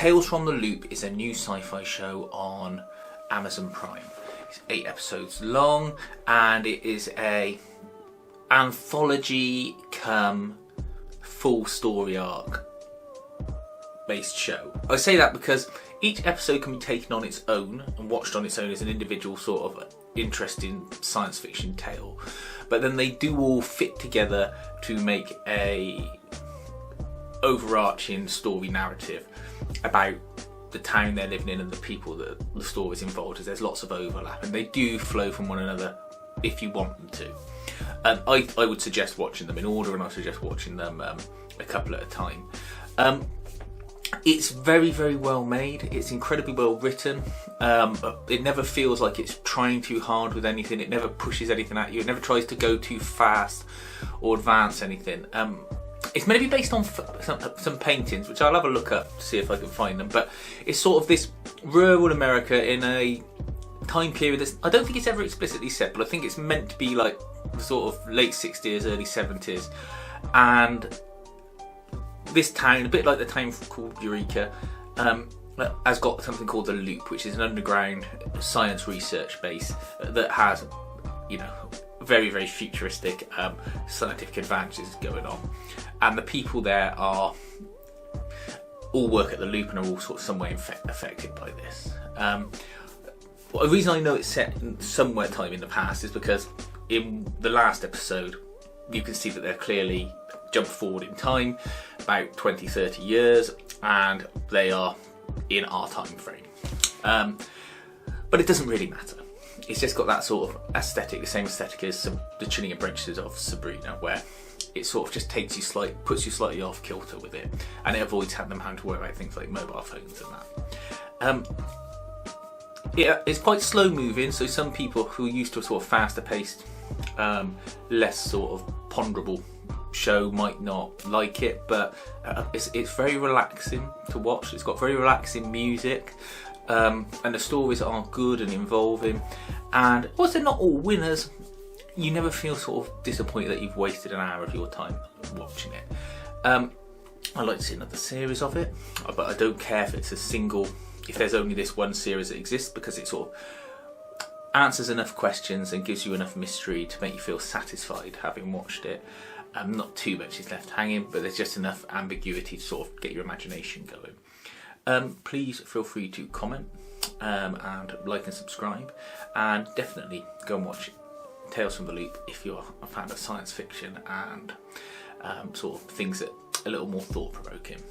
Tales from the Loop is a new sci-fi show on Amazon Prime. It's 8 episodes long, and it is a anthology come full story arc based show. I say that because each episode can be taken on its own and watched on its own as an individual sort of interesting science fiction tale, but then they do all fit together to make a overarching story narrative about the town they're living in and the people that the story's involved in. There's lots of overlap and they do flow from one another if you want them to. I would suggest watching them in order, and I suggest watching them a couple at a time. It's very, very well made. It's incredibly well written. It never feels like it's trying too hard with anything. It never pushes anything at you. It never tries to go too fast or advance anything. It's meant to be based on some paintings, which I'll have a look up to see if I can find them. But it's sort of this rural America in a time period that's, I don't think it's ever explicitly said, but I think it's meant to be like the sort of late 60s, early 70s. And this town, a bit like the town called Eureka, has got something called the Loop, which is an underground science research base that has, you know, very, very futuristic scientific advances going on. And the people there are all work at the Loop and are all sort of some way affected by this. The reason I know it's set in somewhere time in the past is because in the last episode you can see that they're clearly jumped forward in time about 20-30 years, and they are in our time frame. But it doesn't really matter. It's just got that sort of aesthetic, the same aesthetic as the Chilling Adventures of Sabrina, where it sort of just puts you slightly off kilter with it, and it avoids having to worry about things like mobile phones and that. It's quite slow moving, so some people who are used to a sort of faster paced, less sort of ponderable show might not like it, but it's very relaxing to watch. It's got very relaxing music, and the stories are good and involving, and whilst they're not all winners, you never feel sort of disappointed that you've wasted an hour of your time watching it. I'd like to see another series of it, but I don't care if there's only this one series that exists, because it sort of answers enough questions and gives you enough mystery to make you feel satisfied having watched it. Not too much is left hanging, but there's just enough ambiguity to sort of get your imagination going. Please feel free to comment and like and subscribe, and definitely go and watch Tales from the Loop if you're a fan of science fiction and sort of things that are a little more thought-provoking.